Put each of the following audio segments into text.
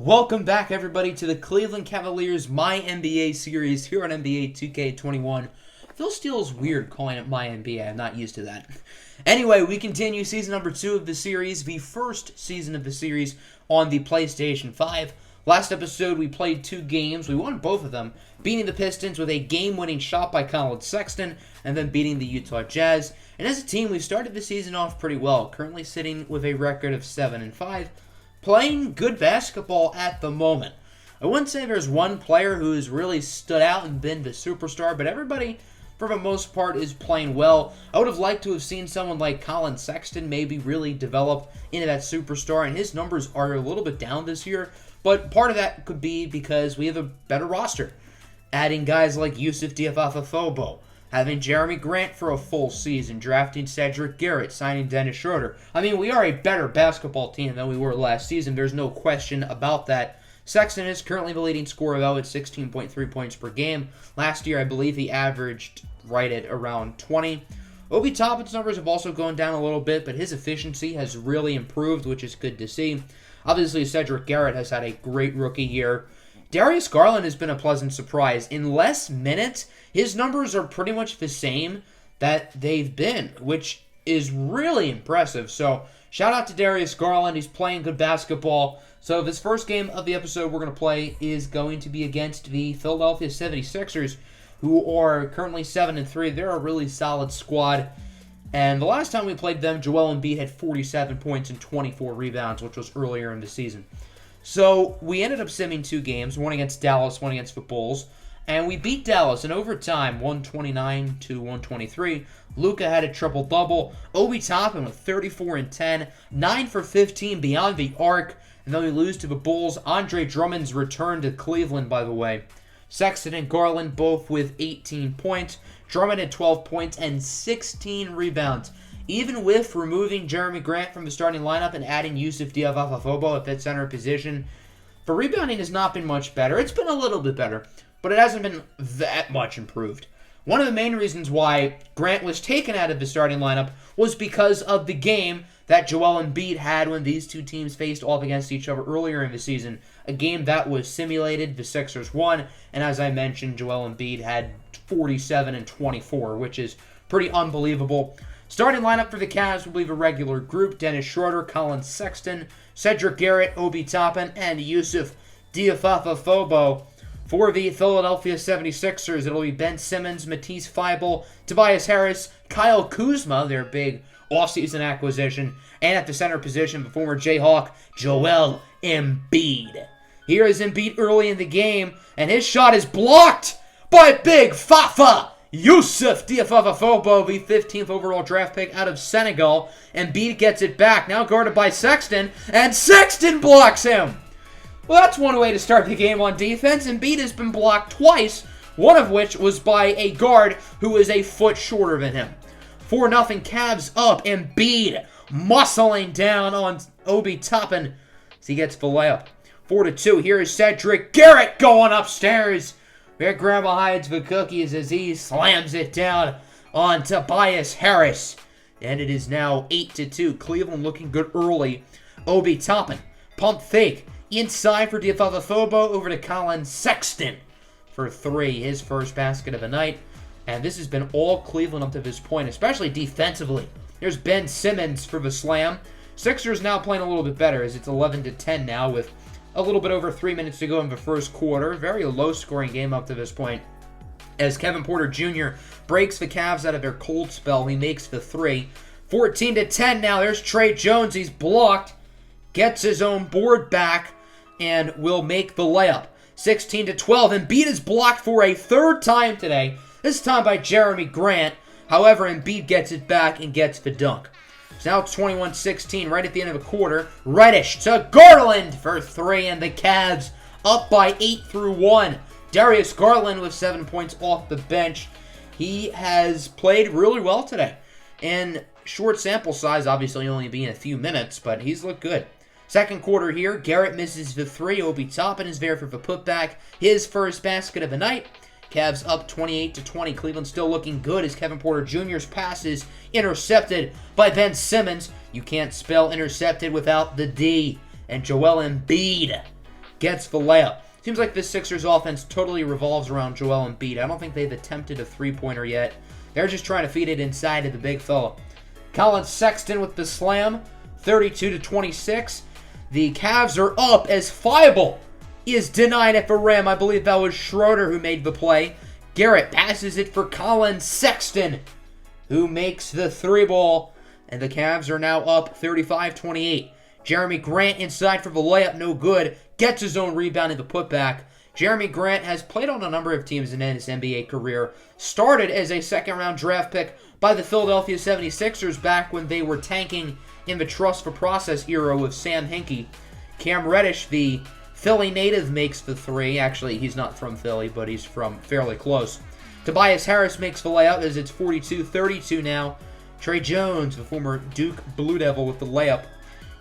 Welcome back, everybody, to the Cleveland Cavaliers MyNBA series here on NBA2K21. Phil Steele's weird calling it MyNBA. I'm not used to that. Anyway, we continue season number 2 of the series, the first season of the series on the PlayStation 5. Last episode, we played 2 games. We won both of them, beating the Pistons with a game-winning shot by Colin Sexton, and then beating the Utah Jazz. And as a team, we started the season off pretty well, currently sitting with a record of 7-5. Playing good basketball at the moment. I wouldn't say there's one player who's really stood out and been the superstar, but everybody, for the most part, is playing well. I would have liked to have seen someone like Colin Sexton maybe really develop into that superstar, and his numbers are a little bit down this year, but part of that could be because we have a better roster. Adding guys like Yusuf Diafafafobo, having Jeremy Grant for a full season, drafting Cedric Garrett, signing Dennis Schroeder. I mean, we are a better basketball team than we were last season. There's no question about that. Sexton is currently the leading scorer, though, at 16.3 points per game. Last year, I believe he averaged right at around 20. Obi Toppin's numbers have also gone down a little bit, but his efficiency has really improved, which is good to see. Obviously, Cedric Garrett has had a great rookie year. Darius Garland has been a pleasant surprise. In less minutes, his numbers are pretty much the same that they've been, which is really impressive. So, shout out to Darius Garland. He's playing good basketball. So, this first game of the episode we're going to play is going to be against the Philadelphia 76ers, who are currently 7-3. They're a really solid squad. And the last time we played them, Joel Embiid had 47 points and 24 rebounds, which was earlier in the season. So, we ended up simming 2 games, one against Dallas, one against the Bulls, and we beat Dallas in overtime, 129-123. Luka had a triple-double. Obi Toppin with 34 and 10, 9 for 15 beyond the arc, and then we lose to the Bulls. Andre Drummond's return to Cleveland, by the way. Sexton and Garland both with 18 points. Drummond had 12 points and 16 rebounds. Even with removing Jeremy Grant from the starting lineup and adding Yusuf Diafafafobo at that center position, the rebounding has not been much better. It's been a little bit better, but it hasn't been that much improved. One of the main reasons why Grant was taken out of the starting lineup was because of the game that Joel Embiid had when these two teams faced off against each other earlier in the season. A game that was simulated, the Sixers won, and as I mentioned, Joel Embiid had 47 and 24, which is pretty unbelievable. Starting lineup for the Cavs will be the regular group: Dennis Schroeder, Colin Sexton, Cedric Garrett, Obi Toppin, and Yusuf Diafafafobo. For the Philadelphia 76ers, it'll be Ben Simmons, Matisse Thybulle, Tobias Harris, Kyle Kuzma, their big offseason acquisition, and at the center position, the former Jayhawk, Joel Embiid. Here is Embiid early in the game, and his shot is blocked by Big Fafa Yusuf Diafafafobo, the 15th overall draft pick out of Senegal. Embiid gets it back, now guarded by Sexton, and Sexton blocks him! Well, that's one way to start the game on defense. Embiid has been blocked twice, one of which was by a guard who is a foot shorter than him. 4-0 Cavs up. Embiid muscling down on Obi Toppin as he gets the layup. 4-2. Here is Cedric Garrett going upstairs. Their grandma hides the cookies as he slams it down on Tobias Harris. And it is now 8-2. Cleveland looking good early. Obi Toppin, pump fake. Inside for Diafafafobo, over to Colin Sexton for 3, his first basket of the night. And this has been all Cleveland up to this point, especially defensively. There's Ben Simmons for the slam. Sixers now playing a little bit better as it's 11-10 now with a little bit over 3 minutes to go in the first quarter. Very low-scoring game up to this point. As Kevin Porter Jr. breaks the Cavs out of their cold spell, he makes the 3. 14-10 now. There's Trey Jones. He's blocked. Gets his own board back and will make the layup. 16-12. Embiid is blocked for a 3rd time today. This time by Jeremy Grant. However, Embiid gets it back and gets the dunk. So now it's 21-16 right at the end of the quarter. Reddish to Garland for 3, and the Cavs up by 8-1. Darius Garland with 7 points off the bench. He has played really well today. In short sample size, obviously only being a few minutes, but he's looked good. Second quarter here, Garrett misses the 3. Obi Toppin is there for the putback. His first basket of the night. Cavs up 28-20. Cleveland still looking good as Kevin Porter Jr.'s pass is intercepted by Ben Simmons. You can't spell intercepted without the D. And Joel Embiid gets the layup. Seems like this Sixers offense totally revolves around Joel Embiid. I don't think they've attempted a three-pointer yet. They're just trying to feed it inside to the big fella. Collin Sexton with the slam, 32-26. The Cavs are up as Thibault is denied at the rim. I believe that was Schroeder who made the play. Garrett passes it for Collin Sexton, who makes the three ball. And the Cavs are now up 35-28. Jeremy Grant inside for the layup, no good. Gets his own rebound in the putback. Jeremy Grant has played on a number of teams in his NBA career. Started as a second-round draft pick by the Philadelphia 76ers back when they were tanking in the trust for process era with Sam Hinkie. Cam Reddish, the Philly native, makes the three. Actually, he's not from Philly, but he's from fairly close. Tobias Harris makes the layup as it's 42-32 now. Trey Jones, the former Duke Blue Devil, with the layup.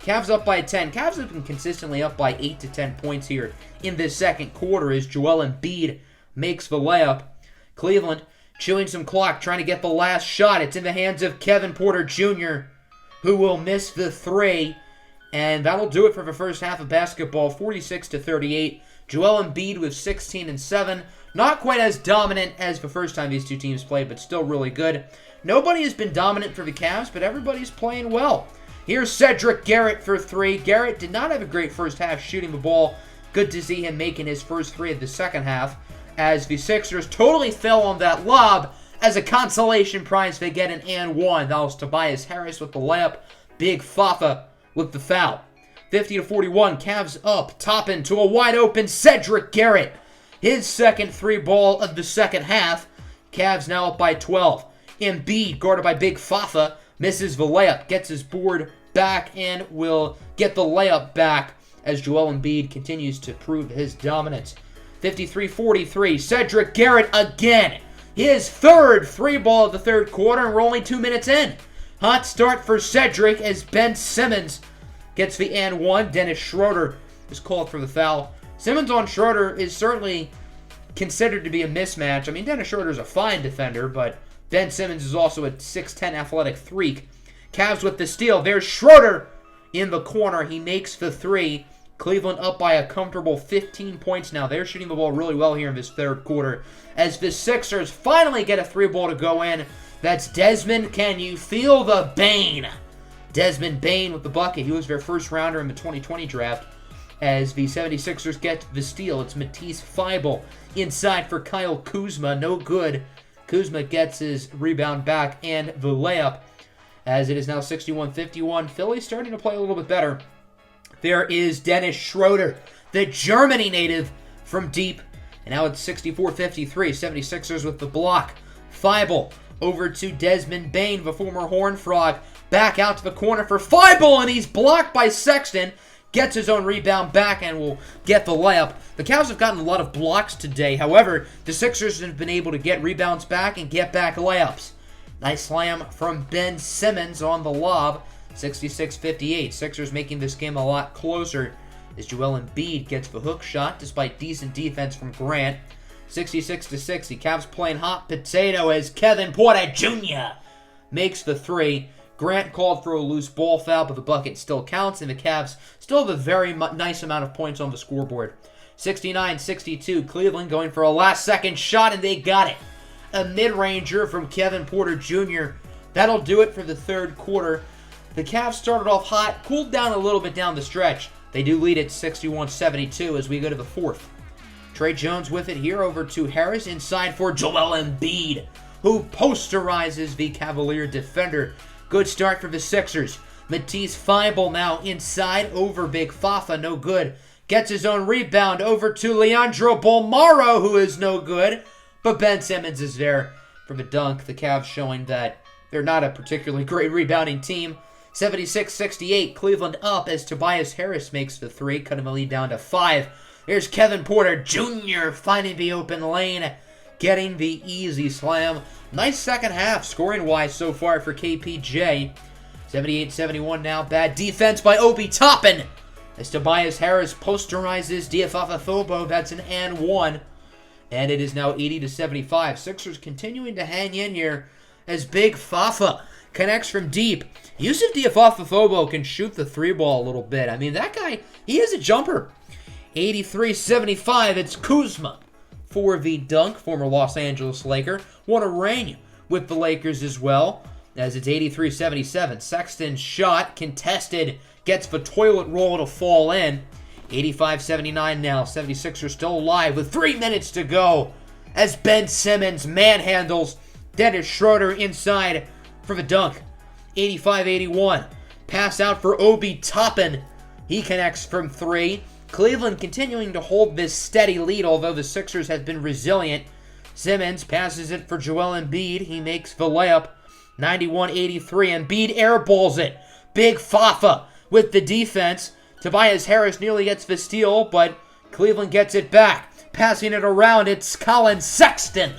Cavs up by 10. Cavs have been consistently up by 8 to 10 points here in this second quarter as Joel Embiid makes the layup. Cleveland chewing some clock, trying to get the last shot. It's in the hands of Kevin Porter Jr., who will miss the three. And that'll do it for the first half of basketball, 46-38. Joel Embiid with 16 and 7. Not quite as dominant as the first time these two teams played, but still really good. Nobody has been dominant for the Cavs, but everybody's playing well. Here's Cedric Garrett for three. Garrett did not have a great first half shooting the ball. Good to see him making his first three of the second half, as the Sixers totally fell on that lob. As a consolation prize, they get an and one. That was Tobias Harris with the layup. Big Fafa with the foul. 50-41, Cavs up, topping to a wide open Cedric Garrett. His second three ball of the second half. Cavs now up by 12. Embiid, guarded by Big Fafa, misses the layup, gets his board back, and will get the layup back as Joel Embiid continues to prove his dominance. 53-43, Cedric Garrett again. His third three ball of the third quarter, and we're only 2 minutes in. Hot start for Cedric as Ben Simmons gets the and one. Dennis Schroeder is called for the foul. Simmons on Schroeder is certainly considered to be a mismatch. I mean, Dennis Schroeder is a fine defender, but Ben Simmons is also a 6'10 athletic freak. Cavs with the steal. There's Schroeder in the corner. He makes the three. Cleveland up by a comfortable 15 points now. They're shooting the ball really well here in this third quarter as the Sixers finally get a three ball to go in. That's Desmond. Can you feel the Bane? Desmond Bane with the bucket. He was their first rounder in the 2020 draft as the 76ers get the steal. It's Matisse Thybulle inside for Kyle Kuzma. No good. Kuzma gets his rebound back and the layup as it is now 61-51. Philly starting to play a little bit better. There is Dennis Schroeder, the Germany native from deep. And now it's 64-53. 76ers with the block. Thybulle over to Desmond Bane, the former Horned Frog. Back out to the corner for Thybulle, and he's blocked by Sexton. Gets his own rebound back and will get the layup. The Cavs have gotten a lot of blocks today. However, the Sixers have been able to get rebounds back and get back layups. Nice slam from Ben Simmons on the lob. 66-58. Sixers making this game a lot closer as Joel Embiid gets the hook shot despite decent defense from Grant. 66-60. Cavs playing hot potato as Kevin Porter Jr. makes the three. Grant called for a loose ball foul, but the bucket still counts, and the Cavs still have a very nice amount of points on the scoreboard. 69-62. Cleveland going for a last-second shot, and they got it. A mid-ranger from Kevin Porter Jr. That'll do it for the third quarter. The Cavs started off hot, cooled down a little bit down the stretch. They do lead at 61-72 as we go to the fourth. Trey Jones with it here over to Harris inside for Joel Embiid, who posterizes the Cavalier defender. Good start for the Sixers. Matisse Thybulle now inside over Big Fafa, no good. Gets his own rebound over to Leandro Bolmaro, who is no good. But Ben Simmons is there for the dunk. The Cavs showing that they're not a particularly great rebounding team. 76-68, Cleveland up as Tobias Harris makes the three, cutting the lead down to 5. There's Kevin Porter Jr. finding the open lane, getting the easy slam. Nice second half scoring-wise so far for KPJ. 78-71 now. Bad defense by Obi Toppin as Tobias Harris posterizes Diafafafobos. That's an and one. And it is now 80-75. Sixers continuing to hang in here as Big Fafa connects from deep. Yusuf Diafafafobos can shoot the three ball a little bit. I mean, that guy, he is a jumper. 83-75, it's Kuzma for the dunk, former Los Angeles Laker. Won a ring with the Lakers as well, as it's 83-77. Sexton's shot contested, gets the toilet roll to fall in. 85-79 now. 76ers still alive with 3 minutes to go as Ben Simmons manhandles Dennis Schroeder inside for the dunk. 85-81. Pass out for Obi Toppin. He connects from 3. Cleveland continuing to hold this steady lead, although the Sixers have been resilient. Simmons passes it for Joel Embiid. He makes the layup. 91-83. Embiid airballs it. Big Fafa with the defense. Tobias Harris nearly gets the steal, but Cleveland gets it back. Passing it around, it's Colin Sexton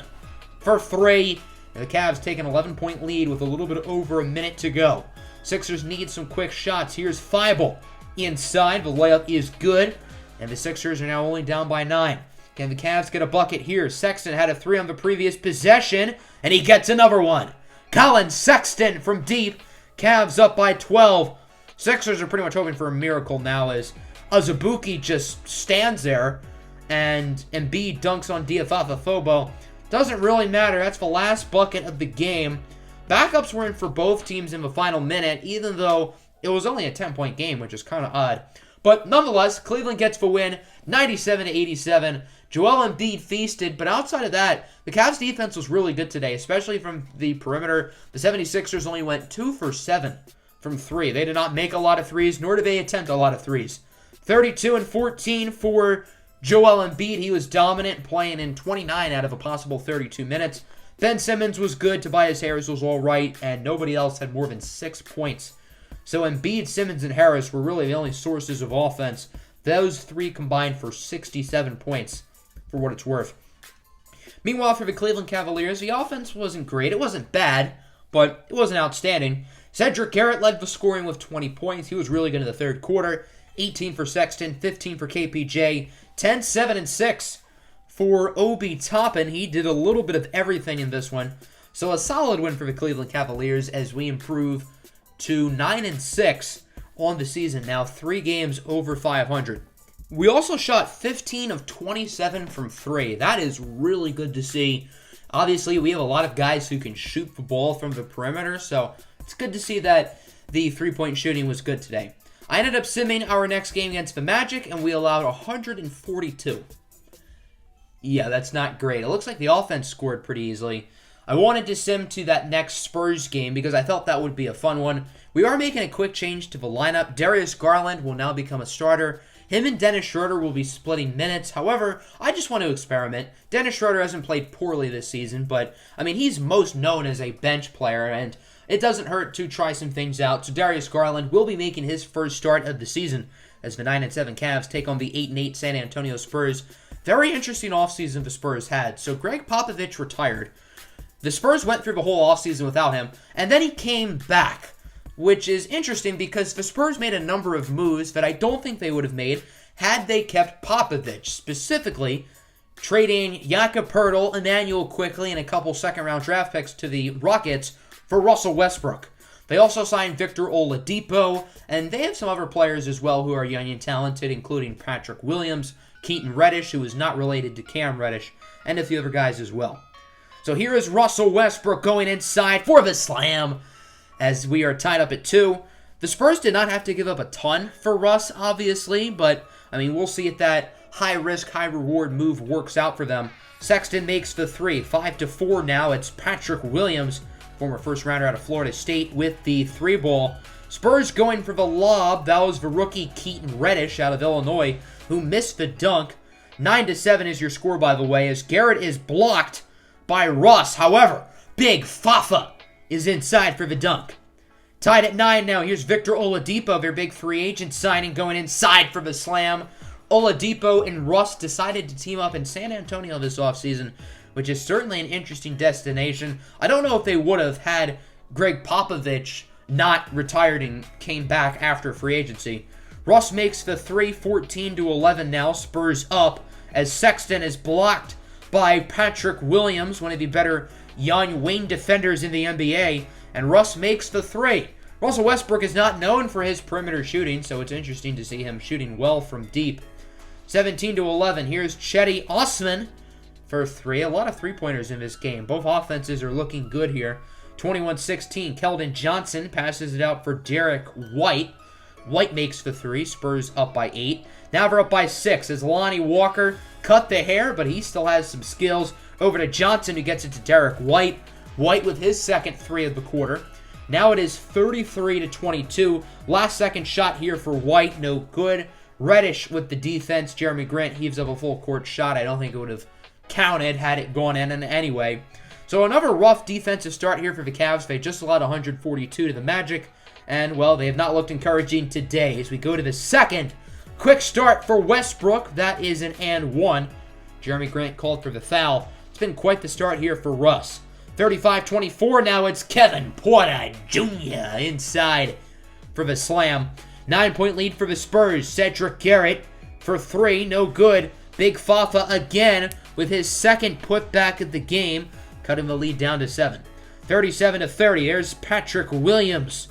for 3. And the Cavs take an 11-point lead with a little bit over a minute to go. Sixers need some quick shots. Here's Feibel inside. The layup is good. And the Sixers are now only down by 9. Can the Cavs get a bucket here? Sexton had a 3 on the previous possession, and he gets another one. Colin Sexton from deep. Cavs up by 12. Sixers are pretty much hoping for a miracle now as Azubuike just stands there and Embiid dunks on Diafafa-Fobo. Doesn't really matter. That's the last bucket of the game. Backups were in for both teams in the final minute, even though it was only a 10-point game, which is kind of odd. But nonetheless, Cleveland gets the win, 97-87. Joel Embiid feasted, but outside of that, the Cavs defense was really good today, especially from the perimeter. The 76ers only went 2 for 7 from 3. They did not make a lot of threes, nor did they attempt a lot of threes. 32-14 for Joel Embiid. He was dominant, playing in 29 out of a possible 32 minutes. Ben Simmons was good, Tobias Harris was all right, and nobody else had more than 6 points. So Embiid, Simmons, and Harris were really the only sources of offense. Those 3 combined for 67 points, for what it's worth. Meanwhile, for the Cleveland Cavaliers, the offense wasn't great. It wasn't bad, but it wasn't outstanding. Cedric Garrett led the scoring with 20 points. He was really good in the third quarter. 18 for Sexton, 15 for KPJ, 10, 7, and 6 for Obi Toppin. He did a little bit of everything in this one. So a solid win for the Cleveland Cavaliers as we improve to 9-6 on the season. Now 3 games over 500. We also shot 15 of 27 from 3. That is really good to see. Obviously, we have a lot of guys who can shoot the ball from the perimeter, so it's good to see that the 3-point shooting was good today. I ended up simming our next game against the Magic, and we allowed 142. Yeah, that's not great. It looks like the offense scored pretty easily. I wanted to sim to that next Spurs game because I thought that would be a fun one. We are making a quick change to the lineup. Darius Garland will now become a starter. Him and Dennis Schroeder will be splitting minutes. However, I just want to experiment. Dennis Schroeder hasn't played poorly this season, but, I mean, he's most known as a bench player, and it doesn't hurt to try some things out. So Darius Garland will be making his first start of the season as the 9-7 Cavs take on the 8-8 San Antonio Spurs. Very interesting offseason the Spurs had. So Greg Popovich retired. The Spurs went through the whole offseason without him, and then he came back, which is interesting because the Spurs made a number of moves that I don't think they would have made had they kept Popovich, specifically trading Jakob Poeltl, Emmanuel Quickley, and a couple second-round draft picks to the Rockets for Russell Westbrook. They also signed Victor Oladipo, and they have some other players as well who are young and talented, including Patrick Williams, Keaton Reddish, who is not related to Cam Reddish, and a few other guys as well. So here is Russell Westbrook going inside for the slam as we are tied up at 2. The Spurs did not have to give up a ton for Russ, obviously, but, I mean, we'll see if that high-risk, high-reward move works out for them. Sexton makes the 3. 5-4 now. It's Patrick Williams, former first-rounder out of Florida State, with the 3-ball. Spurs going for the lob. That was the rookie Keaton Reddish out of Illinois, who missed the dunk. 9-7 is your score, by the way, as Garrett is blocked by Russ. However, Big Fafa is inside for the dunk. Tied at 9 now. Here's Victor Oladipo, their big free agent signing, going inside for the slam. Oladipo and Russ decided to team up in San Antonio this offseason, which is certainly an interesting destination. I don't know if they would have had Greg Popovich not retired and came back after free agency. Russ makes the 3, 14-11 now. Spurs up as Sexton is blocked by Patrick Williams, one of the better young wing defenders in the NBA, and Russ makes the 3. Russell Westbrook is not known for his perimeter shooting, so it's interesting to see him shooting well from deep. 17-11. Here's Cedi Osman for 3. A lot of three-pointers in this game. Both offenses are looking good here. 21-16. Keldon Johnson passes it out for Derek White. White makes the 3. Spurs up by 8. Now we're up by 6 as Lonnie Walker cut the hair, but he still has some skills. Over to Johnson, who gets it to Derek White. White with his second 3 of the quarter. Now it is 33-22. Last second shot here for White. No good. Reddish with the defense. Jeremy Grant heaves up a full court shot. I don't think it would have counted had it gone in anyway. So another rough defensive start here for the Cavs. They just allowed 142 to the Magic. And, well, they have not looked encouraging today as we go to the second. Quick start for Westbrook. That is an and 1. Jeremy Grant called for the foul. It's been quite the start here for Russ. 35-24. Now it's Kevin Porter Jr. inside for the slam. 9-point lead for the Spurs. Cedric Garrett for 3. No good. Big Fafa again with his second putback of the game, cutting the lead down to 7. 37-30. There's Patrick Williams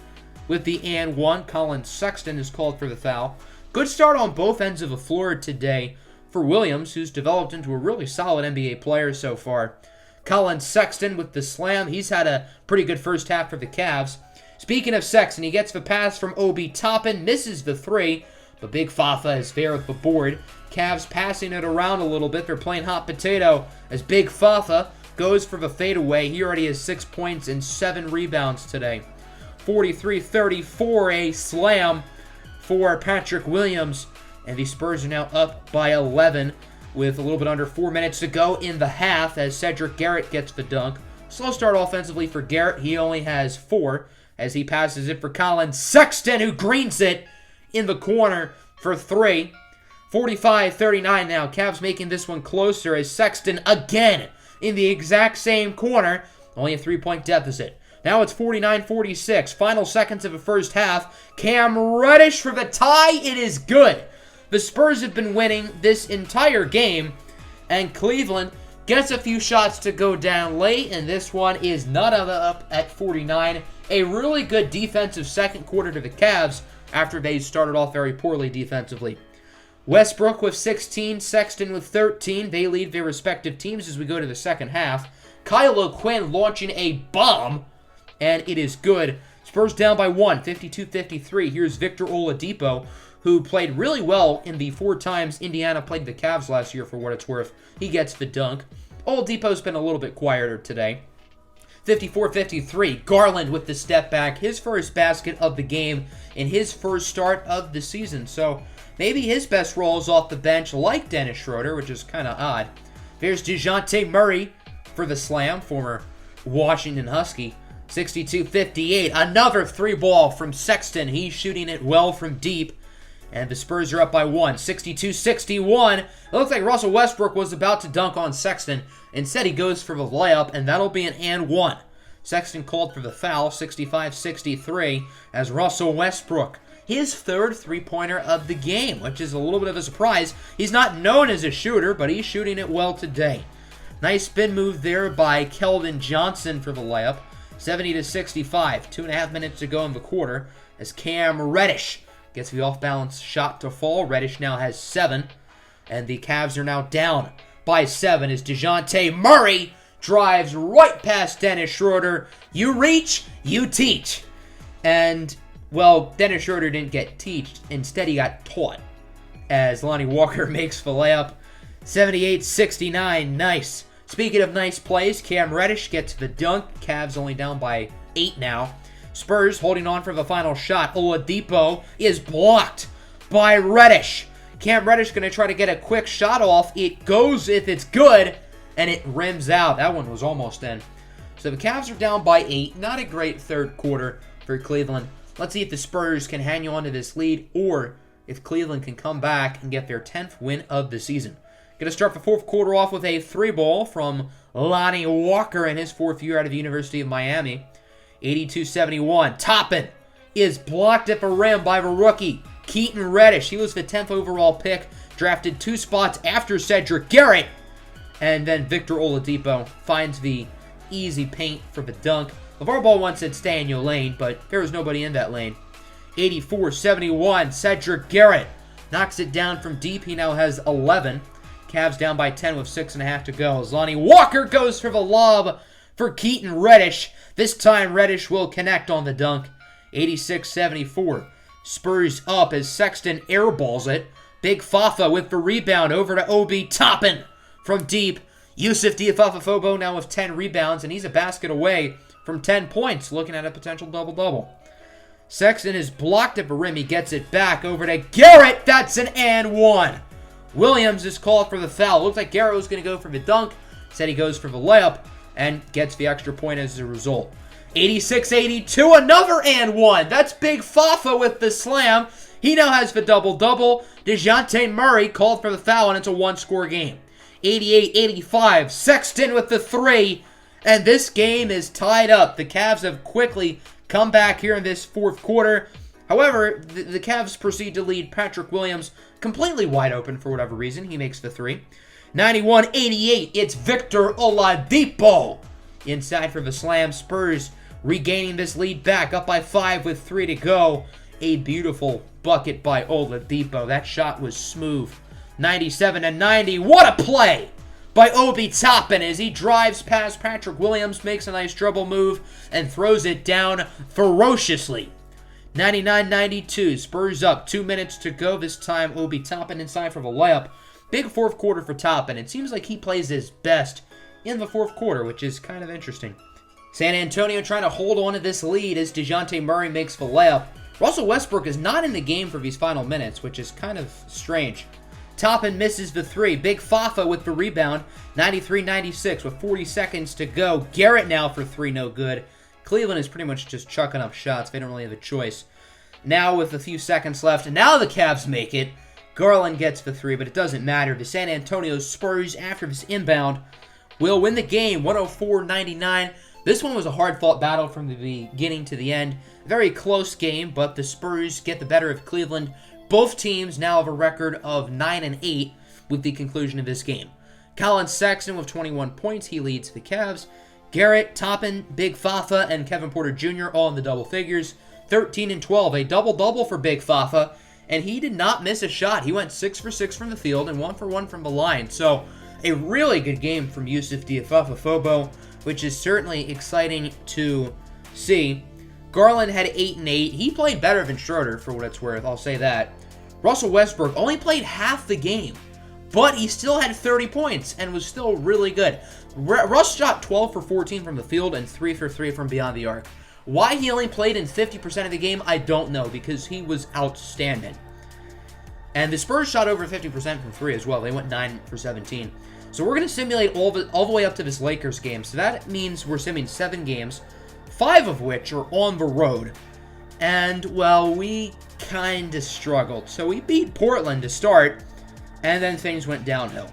with the and 1. Colin Sexton is called for the foul. Good start on both ends of the floor today for Williams, who's developed into a really solid NBA player so far. Colin Sexton with the slam. He's had a pretty good first half for the Cavs. Speaking of Sexton, he gets the pass from Obi Toppin, misses the 3, but Big Fafa is there at the board. Cavs passing it around a little bit. They're playing hot potato as Big Fafa goes for the fadeaway. He already has 6 points and 7 rebounds today. 43-34, a slam for Patrick Williams, and the Spurs are now up by 11 with a little bit under 4 minutes to go in the half as Cedric Garrett gets the dunk. Slow start offensively for Garrett. He only has 4 as he passes it for Colin Sexton, who greens it in the corner for 3. 45-39 now. Cavs making this one closer as Sexton again in the exact same corner. Only a 3-point deficit. Now it's 49-46. Final seconds of the first half. Cam Reddish for the tie. It is good. The Spurs have been winning this entire game, and Cleveland gets a few shots to go down late, and this one is not up at 49. A really good defensive second quarter to the Cavs after they started off very poorly defensively. Westbrook with 16, Sexton with 13. They lead their respective teams as we go to the second half. Kyle O'Quinn launching a bomb, and it is good. Spurs down by 1, 52-53. Here's Victor Oladipo, who played really well in the 4 times Indiana played the Cavs last year for what it's worth. He gets the dunk. Oladipo's been a little bit quieter today. 54-53. Garland with the step back. His first basket of the game in his first start of the season. So maybe his best role is off the bench like Dennis Schroeder, which is kind of odd. There's DeJounte Murray for the slam, former Washington Husky. 62-58. Another 3-ball from Sexton. He's shooting it well from deep. And the Spurs are up by 1. 62-61. It looks like Russell Westbrook was about to dunk on Sexton. Instead, he goes for the layup, and that'll be an and 1. Sexton called for the foul. 65-63 as Russell Westbrook, his third three-pointer of the game, which is a little bit of a surprise. He's not known as a shooter, but he's shooting it well today. Nice spin move there by Keldon Johnson for the layup. 70-65. 2.5 minutes to go in the quarter as Cam Reddish gets the off-balance shot to fall. Reddish now has 7. And the Cavs are now down by 7 as DeJounte Murray drives right past Dennis Schroeder. You reach, you teach. And, well, Dennis Schroeder didn't get teached. Instead, he got taught as Lonnie Walker makes the layup. 78-69. Nice. Speaking of nice plays, Cam Reddish gets the dunk. Cavs only down by 8 now. Spurs holding on for the final shot. Oladipo is blocked by Reddish. Cam Reddish going to try to get a quick shot off. It goes if it's good, and it rims out. That one was almost in. So the Cavs are down by 8. Not a great third quarter for Cleveland. Let's see if the Spurs can hang on to this lead, or if Cleveland can come back and get their 10th win of the season. Going to start the fourth quarter off with a 3-ball from Lonnie Walker in his 4th year out of the University of Miami. 82-71. Toppin is blocked at the rim by the rookie, Keaton Reddish. He was the 10th overall pick, drafted 2 spots after Cedric Garrett. And then Victor Oladipo finds the easy paint for the dunk. LeVar Ball once said stay in your lane, but there was nobody in that lane. 84-71. Cedric Garrett knocks it down from deep. He now has 11. Cavs down by 10 with 6.5 to go. As Lonnie Walker goes for the lob for Keaton Reddish. This time Reddish will connect on the dunk. 86-74. Spurs up as Sexton airballs it. Big Fafa with the rebound over to Obi Toppin from deep. Yusuf Diafafafobo now with 10 rebounds, and he's a basket away from 10 points, looking at a potential double-double. Sexton is blocked at the rim. He gets it back over to Garrett. That's an and one. Williams is called for the foul. Looks like Garrett was going to go for the dunk. Said he goes for the layup and gets the extra point as a result. 86-82, another and one. That's Big Fafa with the slam. He now has the double-double. DeJounte Murray called for the foul, and it's a one-score game. 88-85, Sexton with the three, and this game is tied up. The Cavs have quickly come back here in this fourth quarter. However, the Cavs proceed to lead Patrick Williams completely wide open for whatever reason. He makes the three. 91-88, it's Victor Oladipo inside for the slam. Spurs regaining this lead back, up by 5 with 3 to go. A beautiful bucket by Oladipo. That shot was smooth. 97-90. What a play by Obi Toppin as he drives past Patrick Williams, makes a nice dribble move, and throws it down ferociously. 99-92. Spurs up. 2 minutes to go. This time Obi Toppin inside for the layup. Big fourth quarter for Toppin. It seems like he plays his best in the fourth quarter, which is kind of interesting. San Antonio trying to hold on to this lead as DeJounte Murray makes the layup. Russell Westbrook is not in the game for these final minutes, which is kind of strange. Toppin misses the three. Big Fafa with the rebound. 93-96 with 40 seconds to go. Garrett now for three, no good. Cleveland is pretty much just chucking up shots. They don't really have a choice. Now with a few seconds left, and now the Cavs make it. Garland gets the three, but it doesn't matter. The San Antonio Spurs, after this inbound, will win the game 104-99. This one was a hard-fought battle from the beginning to the end. Very close game, but the Spurs get the better of Cleveland. Both teams now have a record of 9-8 with the conclusion of this game. Colin Sexton with 21 points. He leads the Cavs. Garrett, Toppin, Big Fafa, and Kevin Porter Jr. all in the double figures. 13-12, a double-double for Big Fafa, and he did not miss a shot. He went 6 for 6 from the field and 1 for 1 from the line. So a really good game from Yusuf Diafafafobo, which is certainly exciting to see. Garland had 8 and 8. He played better than Schroeder, for what it's worth. I'll say that. Russell Westbrook only played half the game, but he still had 30 points and was still really good. Russ shot 12 for 14 from the field and 3 for 3 from beyond the arc. Why he only played in 50% of the game, I don't know, because he was outstanding. And the Spurs shot over 50% from 3 as well. They went 9 for 17. So we're going to simulate all the way up to this Lakers game. So that means we're simming 7 games, 5 of which are on the road. And, well, we kind of struggled. So we beat Portland to start, and then things went downhill.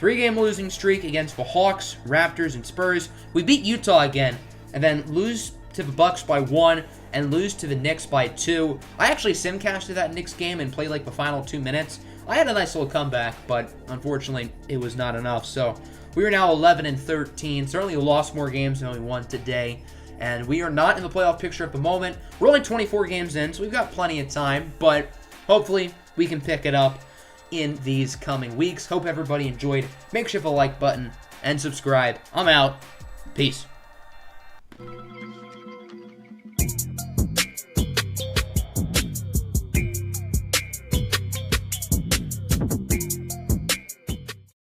3-game losing streak against the Hawks, Raptors, and Spurs. We beat Utah again, and then lose to the Bucks by 1, and lose to the Knicks by 2. I actually simcasted that Knicks game and played like the final 2 minutes. I had a nice little comeback, but unfortunately, it was not enough. So we are now 11-13. Certainly lost more games than we won today. And we are not in the playoff picture at the moment. We're only 24 games in, so we've got plenty of time. But hopefully, we can pick it up in these coming weeks. Hope everybody enjoyed. Make sure to hit the like button and subscribe. I'm out. Peace.